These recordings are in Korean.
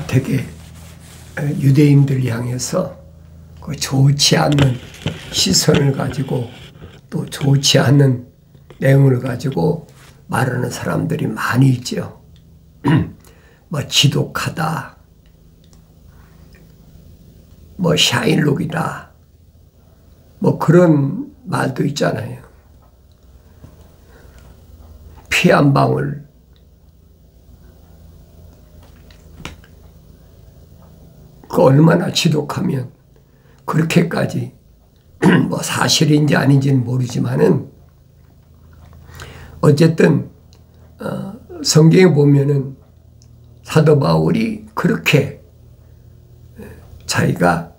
되게 유대인들 향해서 그 좋지 않는 시선을 가지고 또 좋지 않는 내용을 가지고 말하는 사람들이 많이 있죠. 뭐 지독하다, 뭐 샤일록이다, 뭐 그런 말도 있잖아요. 피 한 방울, 그 얼마나 지독하면 그렇게까지 뭐 사실인지 아닌지는 모르지만은 어쨌든 성경에 보면은 사도 바울이 그렇게 자기가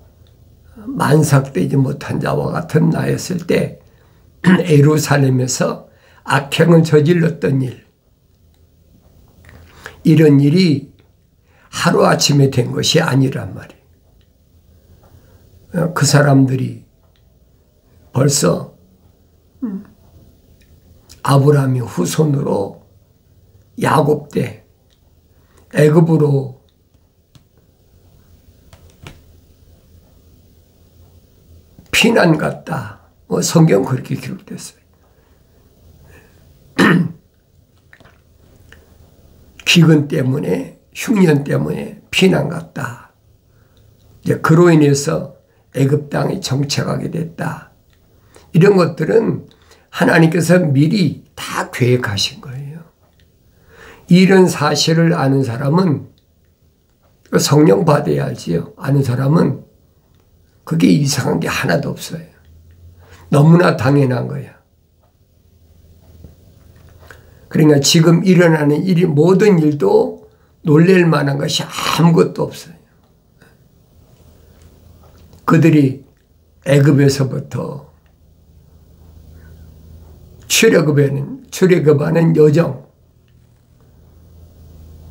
만삭되지 못한 자와 같은 나였을 때 예루살렘에서 악행을 저질렀던 일, 이런 일이 하루아침에 된 것이 아니란 말이에요. 그 사람들이 벌써 아브라함의 후손으로 야곱 때 애굽으로 피난 갔다. 성경 그렇게 기록됐어요. 기근 때문에, 흉년 때문에 피난 갔다. 이제 그로 인해서 애굽 땅에 정착하게 됐다. 이런 것들은 하나님께서 미리 다 계획하신 거예요. 이런 사실을 아는 사람은 성령 받아야 알지요. 아는 사람은 그게 이상한 게 하나도 없어요. 너무나 당연한 거야. 그러니까 지금 일어나는 일이 모든 일도 놀랄 만한 것이 아무것도 없어요. 그들이 애굽에서부터 출애굽하는 여정,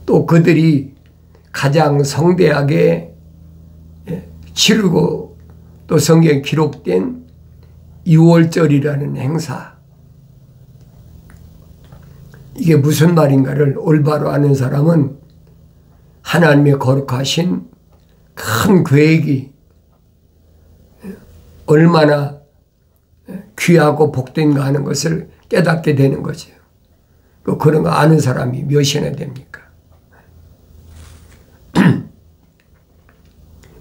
또 그들이 가장 성대하게 치르고 또 성경에 기록된 6월절이라는 행사, 이게 무슨 말인가를 올바로 아는 사람은 하나님의 거룩하신 큰 계획이 얼마나 귀하고 복된가 하는 것을 깨닫게 되는 거죠. 그런 거 아는 사람이 몇이나 됩니까?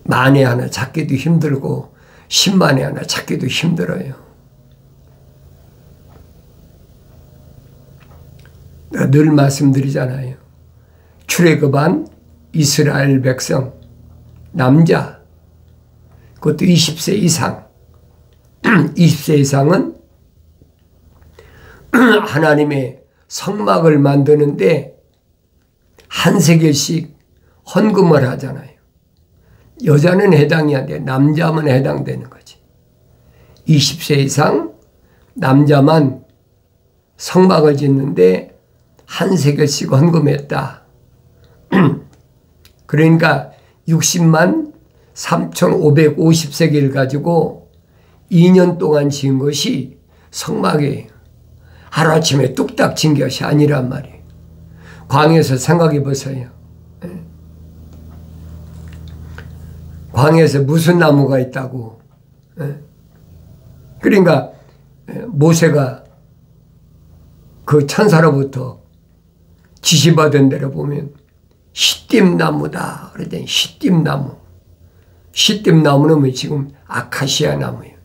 만에 하나 찾기도 힘들고 10만에 하나 찾기도 힘들어요. 내가 늘 말씀드리잖아요. 출애굽한 이스라엘 백성, 남자, 그것도 20세 이상, 20세 이상은 하나님의 성막을 만드는데 한 세겔씩 헌금을 하잖아요. 여자는 해당이 안 돼. 남자만 해당되는 거지. 20세 이상 남자만 성막을 짓는데 한 세겔씩 헌금했다. 그러니까 60만 3,550세겔 가지고 2년 동안 지은 것이 성막이에요. 하루아침에 뚝딱 진 것이 아니란 말이에요. 광야에서 생각해 보세요. 광야에서 무슨 나무가 있다고. 그러니까 모세가 그 천사로부터 지시받은 대로 보면 시띠나무다 그랬더니 시띠나무. 시띠나무는 지금 아카시아 나무예요.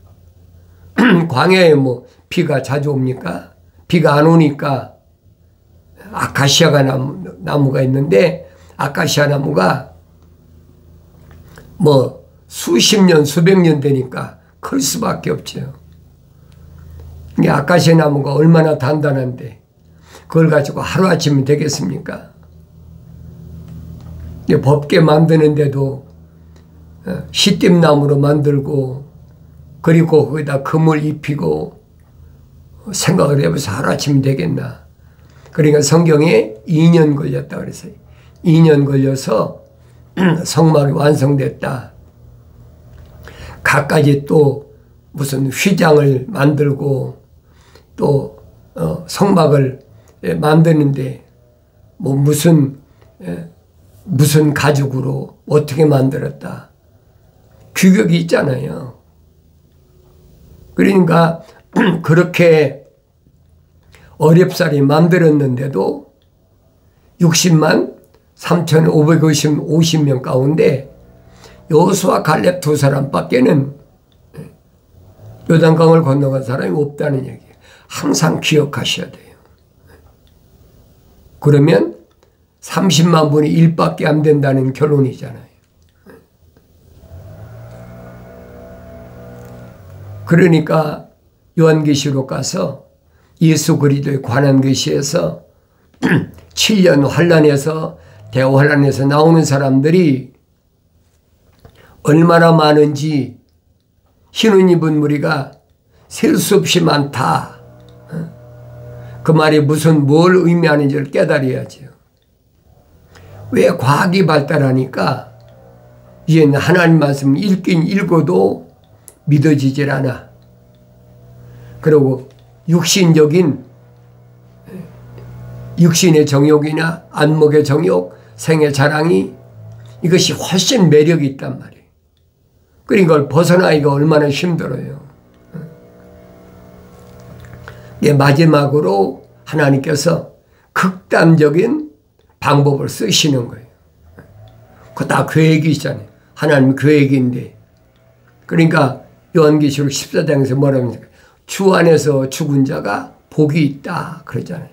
광야에 뭐 비가 자주 옵니까? 비가 안 오니까 아카시아가 나무가 있는데 아카시아 나무가 뭐 수십 년, 수백 년 되니까 클 수밖에 없죠. 이 아카시아 나무가 얼마나 단단한데 그걸 가지고 하루아침에 되겠습니까? 법계 만드는데도 시띠나무로 만들고 그리고 거기다 금을 입히고 생각을 해봐서 하루아침에 되겠나. 그러니까 성경에 2년 걸렸다 그랬어요. 2년 걸려서 성막이 완성됐다. 갖가지 또 무슨 휘장을 만들고 또 성막을 만드는데 뭐 무슨 무슨 가죽으로 어떻게 만들었다. 규격이 있잖아요. 그러니까 그렇게 어렵사리 만들었는데도 60만 3,550명 가운데 여호수아 갈렙 두 사람밖에는 요단강을 건너간 사람이 없다는 얘기예요. 항상 기억하셔야 돼요. 그러면 30만 분의 1밖에 안 된다는 결론이잖아요. 그러니까 요한계시록 가서 예수 그리스도에 관한 계시에서 7년 환란에서 대환란에서 나오는 사람들이 얼마나 많은지 흰옷 입은 무리가 셀 수 없이 많다. 그 말이 뭘 의미하는지를 깨달아야죠. 왜 과학이 발달하니까 이제는 하나님 말씀 읽긴 읽어도 믿어지질 않아. 그리고 육신의 정욕이나 안목의 정욕, 생의 자랑이 이것이 훨씬 매력이 있단 말이에요. 그러니까 이걸 벗어나기가 얼마나 힘들어요. 마지막으로 하나님께서 극단적인 방법을 쓰시는 거예요. 그거 다 계획이잖아요. 하나님 계획인데. 그러니까 요한계시록 14장에서 뭐라고 합니까? 주 안에서 죽은 자가 복이 있다 그러잖아요.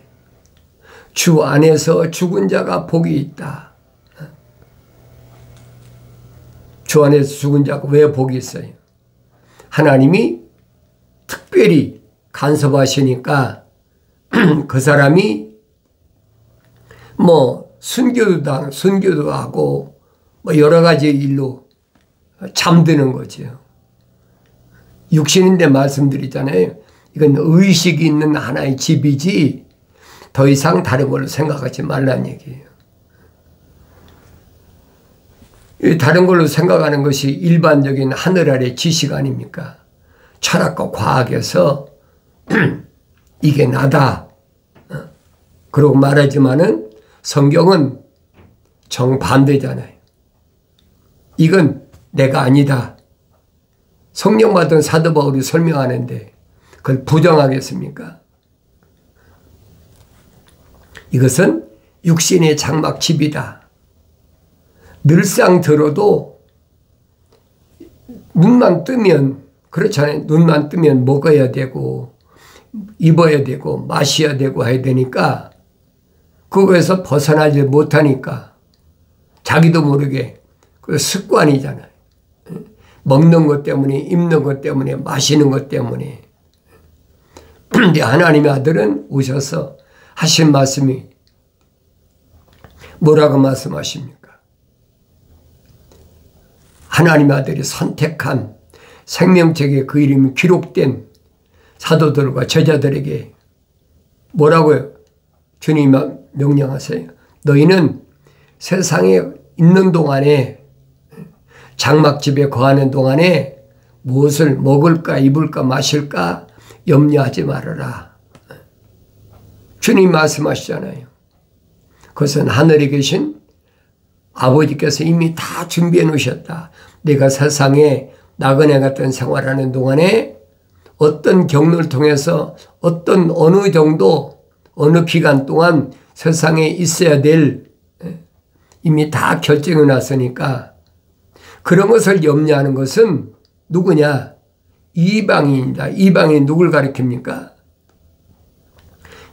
주 안에서 죽은 자가 복이 있다. 주 안에서 죽은 자가 왜 복이 있어요? 하나님이 특별히 간섭하시니까 그 사람이 순교도 하고 여러 가지 일로 잠드는 거죠. 육신인데 말씀드리잖아요. 이건 의식이 있는 하나의 집이지 더 이상 다른 걸로 생각하지 말라는 얘기예요. 다른 걸로 생각하는 것이 일반적인 하늘 아래 지식 아닙니까? 철학과 과학에서 이게 나다. 그러고 말하지만은 성경은 정반대잖아요. 이건 내가 아니다. 성령 받은 사도 바울이 설명하는데 그걸 부정하겠습니까? 이것은 육신의 장막집이다. 늘상 들어도 눈만 뜨면 그렇잖아요. 눈만 뜨면 먹어야 되고 입어야 되고 마셔야 되고 해야 되니까 그거에서 벗어나지 못하니까 자기도 모르게 그 습관이잖아요. 먹는 것 때문에 입는 것 때문에 마시는 것 때문에. 그런데 하나님의 아들은 오셔서 하신 말씀이 뭐라고 말씀하십니까? 하나님의 아들이 선택한 생명책에 그 이름이 기록된 사도들과 제자들에게 뭐라고요? 주님 명령하세요. 너희는 세상에 있는 동안에 장막집에 거하는 동안에 무엇을 먹을까 입을까 마실까 염려하지 말아라. 주님 말씀하시잖아요. 그것은 하늘에 계신 아버지께서 이미 다 준비해 놓으셨다. 내가 세상에 나그네 같은 생활하는 동안에 어떤 경로를 통해서 어느 정도 어느 기간 동안 세상에 있어야 될 이미 다 결정해 놨으니까 그런 것을 염려하는 것은 누구냐? 이방인이다. 이방인이 누굴 가리킵니까?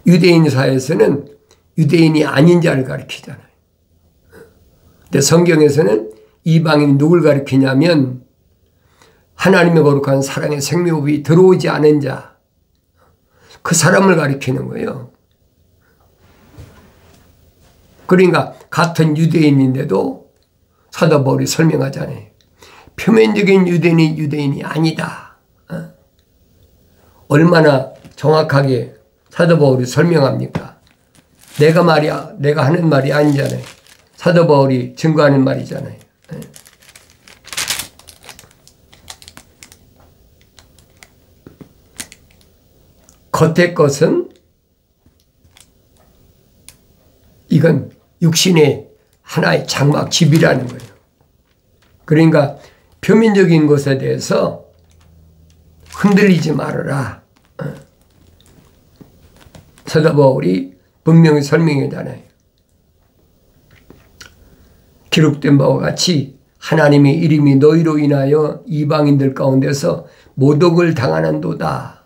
유대인 사회에서는 유대인이 아닌 자를 가리키잖아요. 근데 성경에서는 이방인이 누굴 가리키냐면 하나님의 거룩한 사랑의 생명이 들어오지 않은 자, 그 사람을 가리키는 거예요. 그러니까 같은 유대인인데도 사도 바울이 설명하잖아요. 표면적인 유대인이 아니다. 얼마나 정확하게 사도 바울이 설명합니까? 내가 하는 말이 아니잖아요. 사도 바울이 증거하는 말이잖아요. 겉의 것은 이건 육신의 하나의 장막 집이라는 거예요. 그러니까 표면적인 것에 대해서 흔들리지 말아라. 사도 바울이 분명히 설명하잖아요. 기록된 바와 같이 하나님의 이름이 너희로 인하여 이방인들 가운데서 모독을 당하는도다.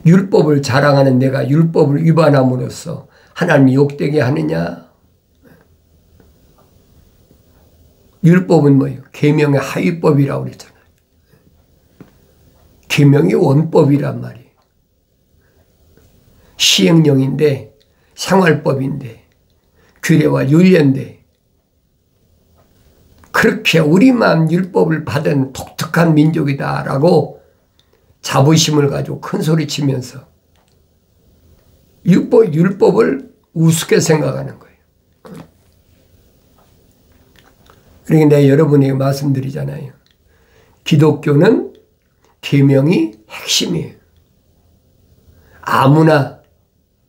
율법을 자랑하는 내가 율법을 위반함으로써 하나님이 욕되게 하느냐? 율법은 뭐예요? 계명의 하위법이라고 그랬잖아요. 계명이 원법이란 말이에요. 시행령인데 생활법인데 규례와 윤례인데 그렇게 우리만 율법을 받은 독특한 민족이다라고 자부심을 가지고 큰 소리 치면서 율법을 우습게 생각하는 거예요. 그러니까 내가 여러분에게 말씀드리잖아요. 기독교는 계명이 핵심이에요. 아무나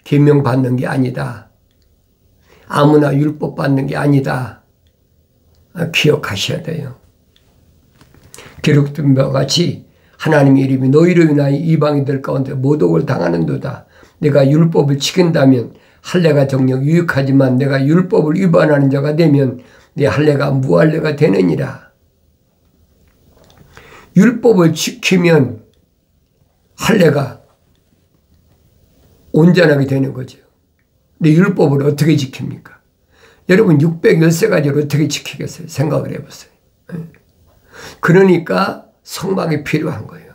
계명 받는 게 아니다. 아무나 율법 받는 게 아니다. 기억하셔야 돼요. 기록된 바와 같이 하나님의 이름이 너희로 인하여 이방인들 가운데 모독을 당하는도다. 내가 율법을 지킨다면 할례가 정녕 유익하지만 내가 율법을 위반하는 자가 되면 내 할례가 무할례가 되느니라. 율법을 지키면 할례가 온전하게 되는 거죠. 근데 율법을 어떻게 지킵니까? 여러분 613가지를 어떻게 지키겠어요? 생각을 해보세요. 그러니까 성막이 필요한 거예요.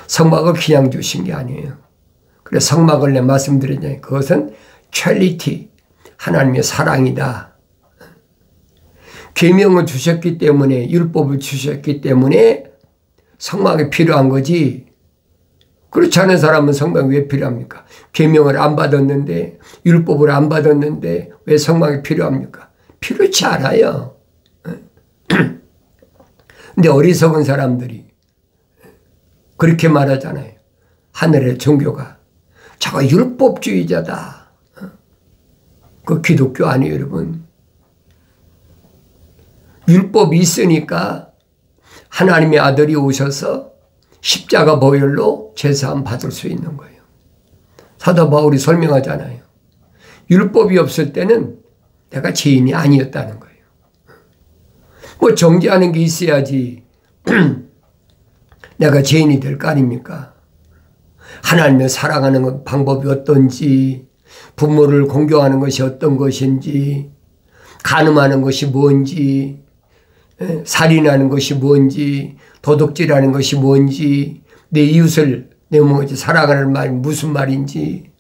성막을 그냥 주신 게 아니에요. 그래서 성막을 내가 말씀드렸잖아요. 그것은 찰리티, 하나님의 사랑이다. 계명을 주셨기 때문에, 율법을 주셨기 때문에 성막이 필요한 거지. 그렇지 않은 사람은 성막이 왜 필요합니까? 계명을 안 받았는데, 율법을 안 받았는데 왜 성막이 필요합니까? 필요치 않아요. 근데 어리석은 사람들이 그렇게 말하잖아요. 하늘의 종교가 저거 율법주의자다. 그 기독교 아니에요, 여러분. 율법이 있으니까 하나님의 아들이 오셔서 십자가 보혈로 제사함 받을 수 있는 거예요. 사도 바울이 설명하잖아요. 율법이 없을 때는 내가 죄인이 아니었다는 거예요. 뭐 정죄하는 게 있어야지 내가 죄인이 될 거 아닙니까? 하나님을 사랑하는 방법이 어떤지, 부모를 공경하는 것이 어떤 것인지, 간음하는 것이 뭔지, 살인하는 것이 뭔지, 도둑질하는 것이 뭔지, 내 이웃을 내 몸을 사랑하는 말이 무슨 말인지.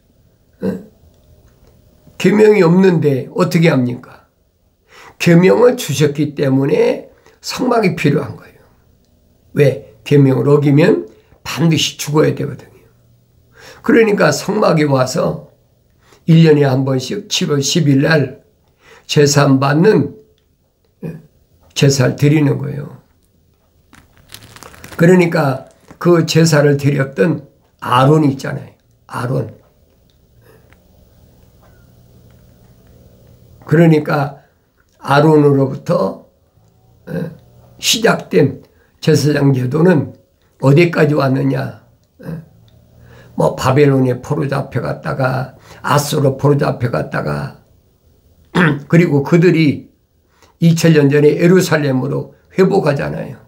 계명이 없는데 어떻게 합니까? 계명을 주셨기 때문에 성막이 필요한 거예요. 왜? 계명을 어기면 반드시 죽어야 되거든요. 그러니까 성막에 와서 1년에 한 번씩 7월 10일 날 제사 받는 제사를 드리는 거예요. 그러니까 그 제사를 드렸던 아론이 있잖아요. 아론. 그러니까 아론으로부터 시작된 제사장 제도는 어디까지 왔느냐. 뭐 바벨론에 포로 잡혀갔다가 아수르 포로 잡혀갔다가 그리고 그들이 2000년 전에 예루살렘으로 회복하잖아요.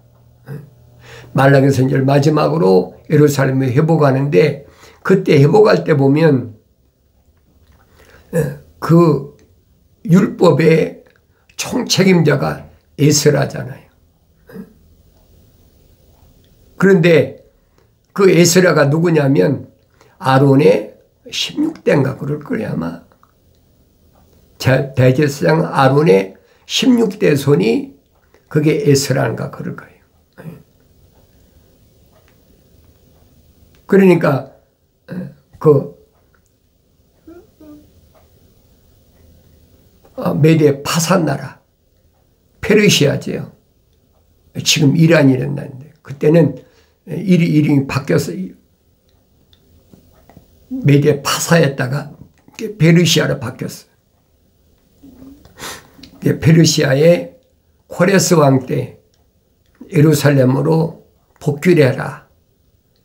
말라기 선지자를 마지막으로 예루살렘에 회복하는데 그때 회복할 때 보면 그 율법의 총책임자가 에스라잖아요. 그런데 그 에스라가 누구냐면 아론의 16대인가 그럴 거예요 아마. 대제사장 아론의 16대 손이 그게 에스라인가 그럴 거예요. 그러니까 그 메대 파산 나라 페르시아지요. 지금 이란이란 나라인데 그때는 이름이 바뀌어서 메대 파사였다가 페르시아로 바뀌었어요. 페르시아의 코레스 왕 때 예루살렘으로 복귀를 해라.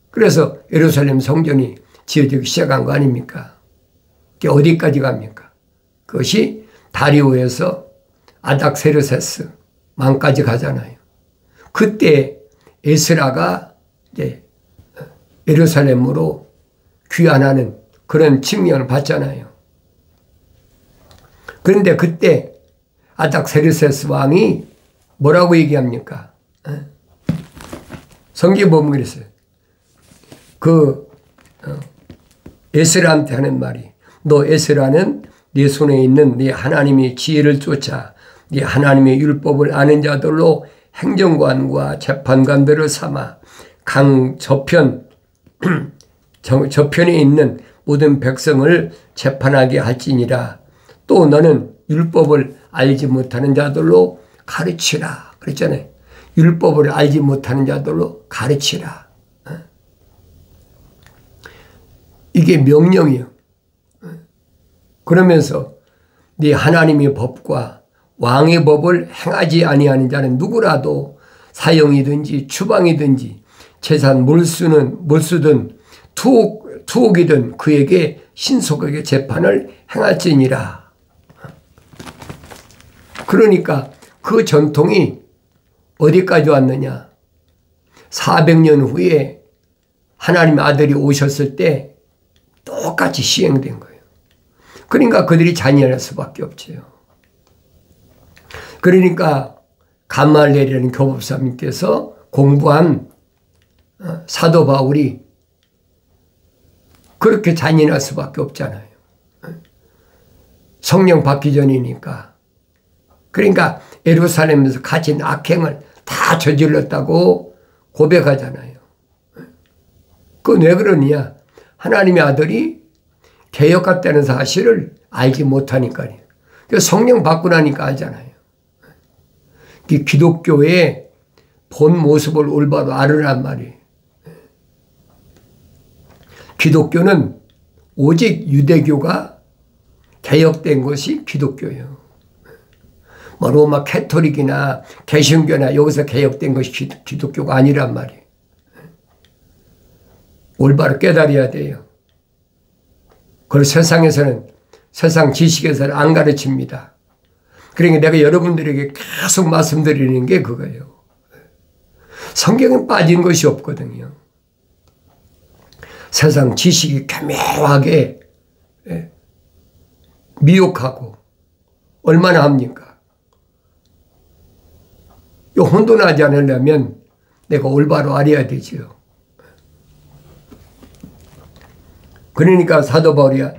그래서 예루살렘 성전이 지어지기 시작한 거 아닙니까? 그게 어디까지 갑니까? 그것이 다리오에서 아닥세르세스 망까지 가잖아요. 그때 에스라가 이제 예루살렘으로 귀환하는 그런 칙령을 받잖아요. 그런데 그때 아닥세르세스 왕이 뭐라고 얘기합니까? 성경에 보면 그랬어요. 에스라한테 하는 말이, 너 에스라는 네 손에 있는 네 하나님의 지혜를 쫓아 네 하나님의 율법을 아는 자들로 행정관과 재판관들을 삼아 강 저편에 있는 모든 백성을 재판하게 할지니라. 또 너는 율법을 알지 못하는 자들로 가르치라. 그랬잖아요. 율법을 알지 못하는 자들로 가르치라. 이게 명령이에요. 그러면서 네 하나님의 법과 왕의 법을 행하지 아니하는 자는 누구라도 사형이든지 추방이든지 재산 몰수든 투옥이든 그에게 신속하게 재판을 행할지니라. 그러니까 그 전통이 어디까지 왔느냐. 400년 후에 하나님의 아들이 오셨을 때 똑같이 시행된 거예요. 그러니까 그들이 잔인할 수밖에 없죠. 그러니까 감말렐이라는 교법사님께서 공부한 사도 바울이 그렇게 잔인할 수밖에 없잖아요. 성령 받기 전이니까. 그러니까 예루살렘에서 가진 악행을 다 저질렀다고 고백하잖아요. 그건 왜 그러냐. 하나님의 아들이 개혁했다는 사실을 알지 못하니까요. 성령 받고 나니까 알잖아요. 기독교의 본 모습을 올바로 알으란 말이에요. 기독교는 오직 유대교가 개혁된 것이 기독교예요. 뭐 로마 캐토릭이나 개신교나 여기서 개혁된 것이 기독교가 아니란 말이에요. 올바로 깨달아야 돼요. 그걸 세상에서는, 세상 지식에서는 안 가르칩니다. 그러니까 내가 여러분들에게 계속 말씀드리는 게 그거예요. 성경은 빠진 것이 없거든요. 세상 지식이 교묘하게 미혹하고 얼마나 합니까? 혼돈하지 않으려면 내가 올바로 알아야 되지요. 그러니까 사도 바울이야,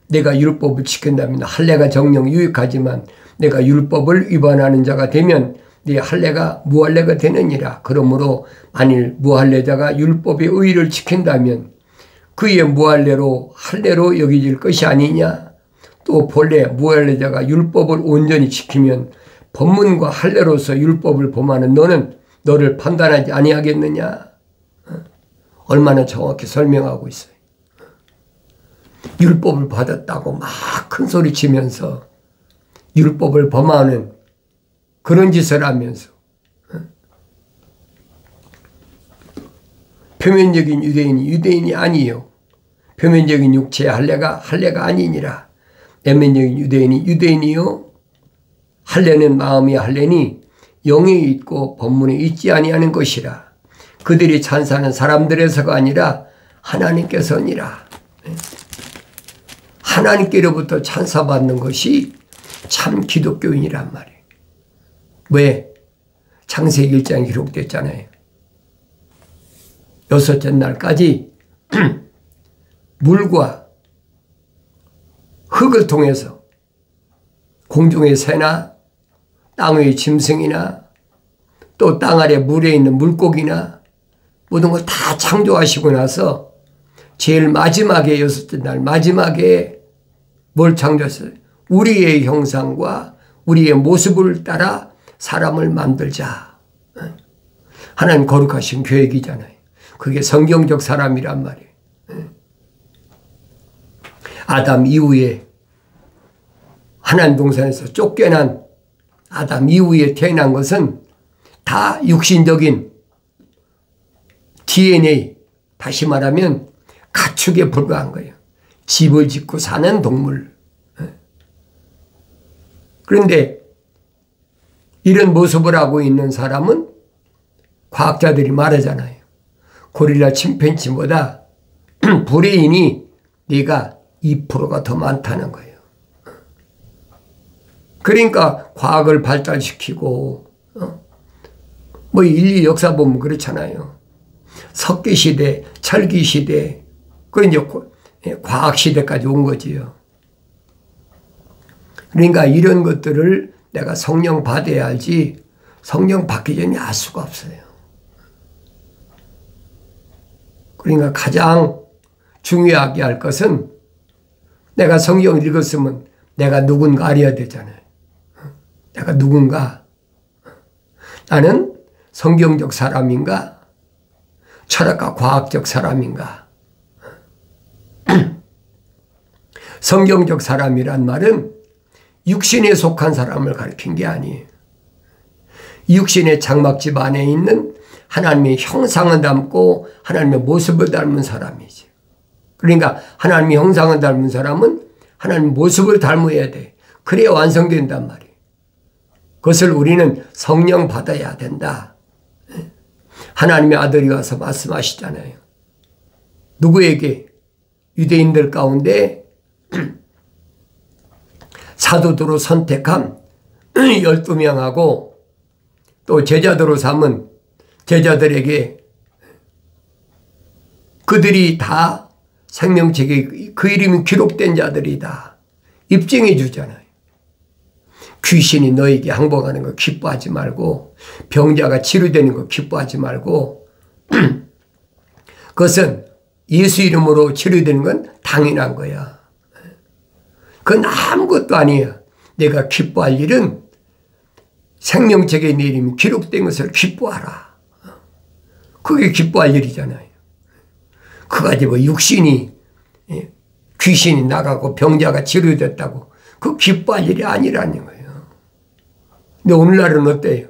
내가 율법을 지킨다면 할례가 정령 유익하지만 내가 율법을 위반하는 자가 되면 네 할례가 무할례가 되느니라. 그러므로 만일 무할례자가 율법의 의의를 지킨다면 그의 무할례로 할례로 여겨질 것이 아니냐. 또 본래 무할례자가 율법을 온전히 지키면 법문과 할례로서 율법을 범하는 너는 너를 판단하지 아니하겠느냐. 얼마나 정확히 설명하고 있어요. 율법을 받았다고 막 큰 소리 치면서 율법을 범하는 그런 짓을 하면서 표면적인 유대인이 유대인이 아니요 표면적인 육체의 할례가 아니니라. 내면적인 유대인이 유대인이요 할례는 마음의 할례니 영에 있고 법문에 있지 아니하는 것이라. 그들이 찬사하는 사람들에서가 아니라 하나님께서니라. 하나님께로부터 찬사받는 것이 참 기독교인이란 말이에요. 왜? 창세기 1장에 기록됐잖아요. 여섯째 날까지 물과 흙을 통해서 공중의 새나 땅 위의 짐승이나 또 땅 아래 물에 있는 물고기나 모든 걸 다 창조하시고 나서 제일 마지막에 여섯째 날 마지막에 뭘 창조했어요? 우리의 형상과 우리의 모습을 따라 사람을 만들자. 하나님 거룩하신 계획이잖아요. 그게 성경적 사람이란 말이에요. 아담 이후에 하나님 동산에서 쫓겨난 아담 이후에 태어난 것은 다 육신적인 DNA, 다시 말하면 가축에 불과한 거예요. 집을 짓고 사는 동물. 그런데 이런 모습을 하고 있는 사람은 과학자들이 말하잖아요. 고릴라 침팬지보다 브레인이 네가 2%가 더 많다는 거예요. 그러니까 과학을 발달시키고 뭐 인류 역사 보면 그렇잖아요. 석기시대, 철기시대, 그 이제 과학시대까지 온 거지요. 그러니까 이런 것들을 내가 성령 받아야 알지 성령 받기 전에 알 수가 없어요. 그러니까 가장 중요하게 할 것은 내가 성경을 읽었으면 내가 누군가 알아야 되잖아요. 내가 누군가. 나는 성경적 사람인가? 철학과 과학적 사람인가? 성경적 사람이란 말은 육신에 속한 사람을 가리킨 게 아니에요. 육신의 장막집 안에 있는 하나님의 형상을 담고 하나님의 모습을 닮은 사람이지. 그러니까 하나님의 형상을 닮은 사람은 하나님의 모습을 닮아야 돼. 그래야 완성된단 말이에요. 그것을 우리는 성령 받아야 된다. 하나님의 아들이 와서 말씀하시잖아요. 누구에게? 유대인들 가운데 사도들로 선택한 12명하고 또 제자들로 삼은 제자들에게 그들이 다 생명책에 그 이름이 기록된 자들이다. 입증해 주잖아요. 귀신이 너에게 항복하는 거 기뻐하지 말고 병자가 치료되는 거 기뻐하지 말고 그것은 예수 이름으로 치료되는 건 당연한 거야. 그건 아무것도 아니야. 내가 기뻐할 일은 생명책에 내 이름이 기록된 것을 기뻐하라. 그게 기뻐할 일이잖아요. 그거 가지고 육신이 귀신이 나가고 병자가 치료됐다고 그 기뻐할 일이 아니라는 거예요. 근데 오늘날은 어때요?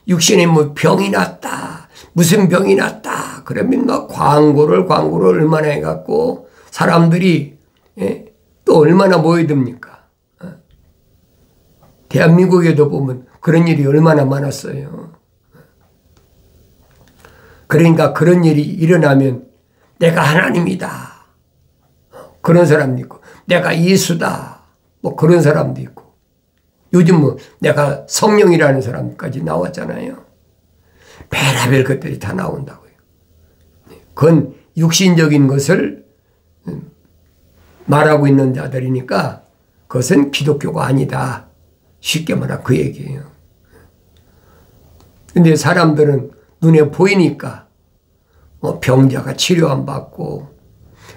육신에 뭐 병이 났다. 무슨 병이 났다. 그러면 막 광고를 얼마나 해갖고 사람들이 또 얼마나 모여듭니까? 대한민국에도 보면 그런 일이 얼마나 많았어요. 그러니까 그런 일이 일어나면 내가 하나님이다. 그런 사람도 있고 내가 예수다. 뭐 그런 사람도 있고 요즘 뭐 내가 성령이라는 사람까지 나왔잖아요. 별의별 것들이 다 나온다고요. 그건 육신적인 것을 말하고 있는 자들이니까 그것은 기독교가 아니다. 쉽게 말하면 그 얘기예요. 근데 사람들은 눈에 보이니까 뭐 병자가 치료 안 받고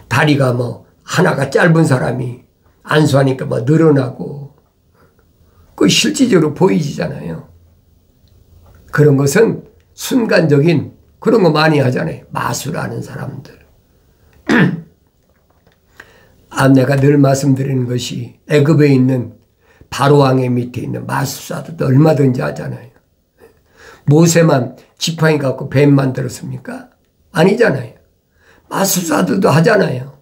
다리가 뭐 하나가 짧은 사람이 안수하니까 뭐 늘어나고 그 실질적으로 보이잖아요. 그런 것은 순간적인 그런 거 많이 하잖아요. 마술하는 사람들. 내가 늘 말씀드리는 것이 애굽에 있는 바로왕의 밑에 있는 마술사들도 얼마든지 하잖아요. 모세만 지팡이 갖고 뱀 만들었습니까? 아니잖아요. 마술사들도 하잖아요.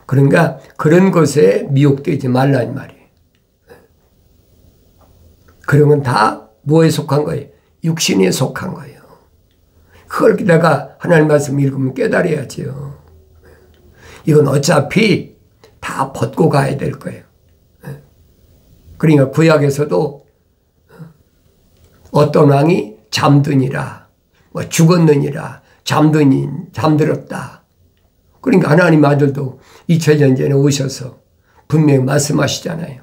그러니까 그런 것에 미혹되지 말란 말이에요. 그런 건 다 뭐에 속한 거예요? 육신에 속한 거예요. 그걸 내가 하나님 말씀 읽으면 깨달아야죠. 이건 어차피 다 벗고 가야 될 거예요. 그러니까 구약에서도 어떤 왕이 잠드니라, 뭐 죽었느니라, 잠들었다. 그러니까 하나님 아들도 2000년 전에 오셔서 분명히 말씀하시잖아요.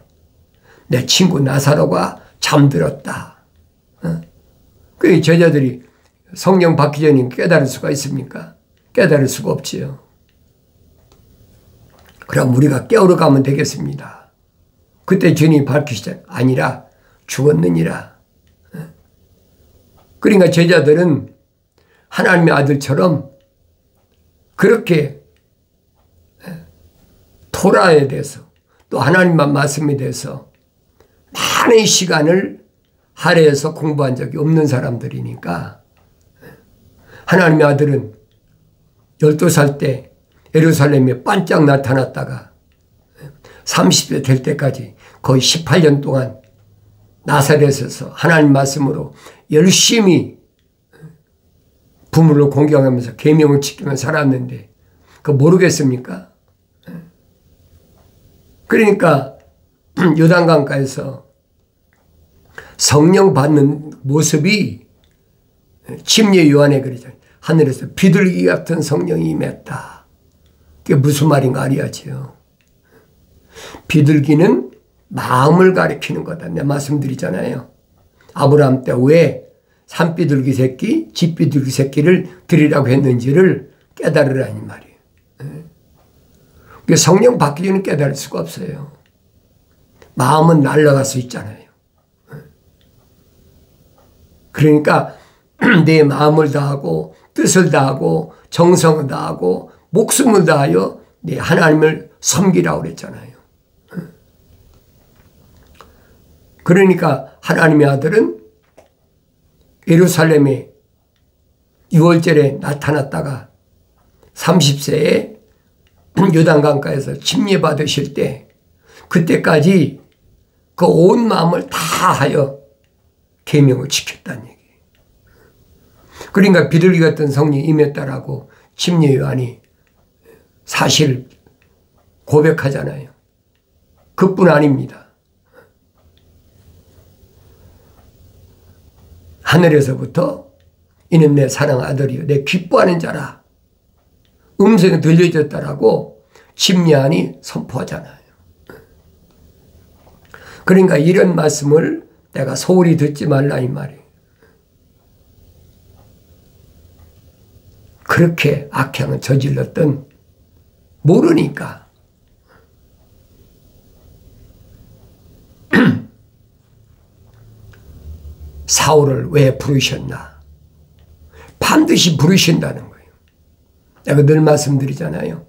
내 친구 나사로가 잠들었다. 그 제자들이 성령 받기 전에 깨달을 수가 있습니까? 깨달을 수가 없지요. 그럼 우리가 깨우러 가면 되겠습니다. 그때 주님이 밝히시잖아요. 아니라 죽었느니라. 그러니까 제자들은 하나님의 아들처럼 그렇게 토라에 대해서 또 하나님만 말씀에 대해서 많은 시간을 할애해서 공부한 적이 없는 사람들이니까 하나님의 아들은 12살 때 예루살렘에 반짝 나타났다가 30세 될 때까지 거의 18년 동안 나사렛에서 하나님 말씀으로 열심히 부모를 공경하면서 계명을 지키면서 살았는데 그거 모르겠습니까? 그러니까 요단강가에서 성령 받는 모습이 침례 요한에 그러잖아요. 하늘에서 비둘기 같은 성령이 임했다. 그게 무슨 말인가 알아야지요. 비둘기는 마음을 가리키는 거다. 내가 말씀드리잖아요. 아브라함 때 왜 산비둘기 새끼, 집비둘기 새끼를 드리라고 했는지를 깨달으라니 말이에요. 성령 받기 전에 깨달을 수가 없어요. 마음은 날아갈 수 있잖아요. 그러니까 내 마음을 다하고 뜻을 다하고 정성을 다하고 목숨을 다하여 내 하나님을 섬기라고 그랬잖아요. 그러니까 하나님의 아들은 예루살렘에 6월절에 나타났다가 30세에 요단강가에서 침례받으실 때 그때까지 그 온 마음을 다하여 계명을 지켰다는 얘기예요. 그러니까 비둘기 같은 성령이 임했다라고 침례 요한이 사실 고백하잖아요. 그뿐 아닙니다. 하늘에서부터 이는 내 사랑 아들이요 내 기뻐하는 자라 음성이 들려졌다라고 침례 요한이 선포하잖아요. 그러니까 이런 말씀을 내가 소홀히 듣지 말라 이 말이에요. 그렇게 악행을 저질렀던 모르니까 사울을 왜 부르셨나? 반드시 부르신다는 거예요. 내가 늘 말씀드리잖아요.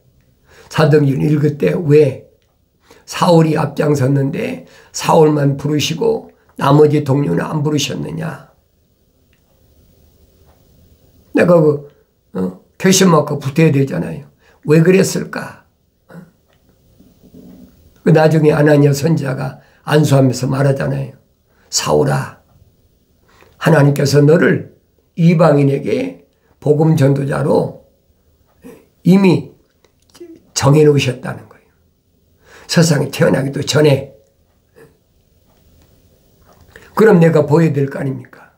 사도행전 읽을 때 왜 사울이 앞장섰는데 사울만 부르시고 나머지 동료는 안 부르셨느냐? 내가 결심 먹고 붙어야 되잖아요. 왜 그랬을까? 나중에 아나니아 선지자가 안수하면서 말하잖아요. 사울아, 하나님께서 너를 이방인에게 복음 전도자로 이미 정해놓으셨다는 거예요. 세상에 태어나기도 전에. 그럼 내가 보여야 될 거 아닙니까?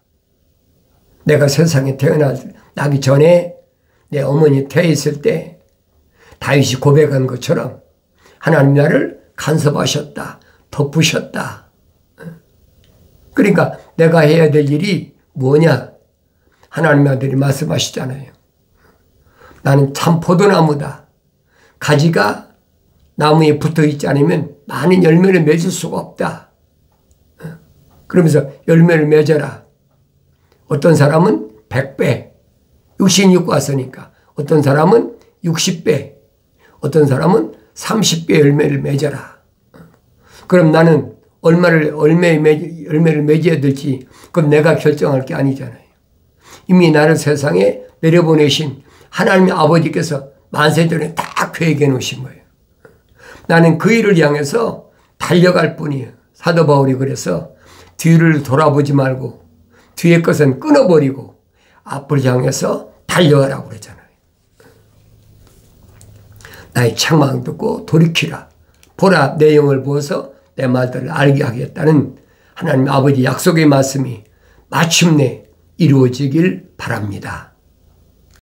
내가 세상에 태어나기 전에 내 어머니 태에 있을 때 다윗이 고백한 것처럼 하나님 나를 간섭하셨다, 덮으셨다. 그러니까 내가 해야 될 일이 뭐냐? 하나님의 아들이 말씀하시잖아요. 나는 참 포도나무다. 가지가 나무에 붙어 있지 않으면 많은 열매를 맺을 수가 없다. 그러면서 열매를 맺어라. 어떤 사람은 100배, 66 왔으니까. 어떤 사람은 60배, 어떤 사람은 30배 열매를 맺어라. 그럼 나는 열매를 맺어야 될지 그건 내가 결정할 게 아니잖아요. 이미 나를 세상에 내려보내신 하나님의 아버지께서 만세전에 다 계획해 놓으신 거예요. 나는 그 일을 향해서 달려갈 뿐이에요. 사도 바울이 그래서 뒤를 돌아보지 말고 뒤의 것은 끊어버리고 앞을 향해서 달려가라고 그러잖아요. 나의 책망 듣고 돌이키라. 보라 내 영을 부어서 내 말들을 알게 하겠다는 하나님 아버지 약속의 말씀이 마침내 이루어지길 바랍니다.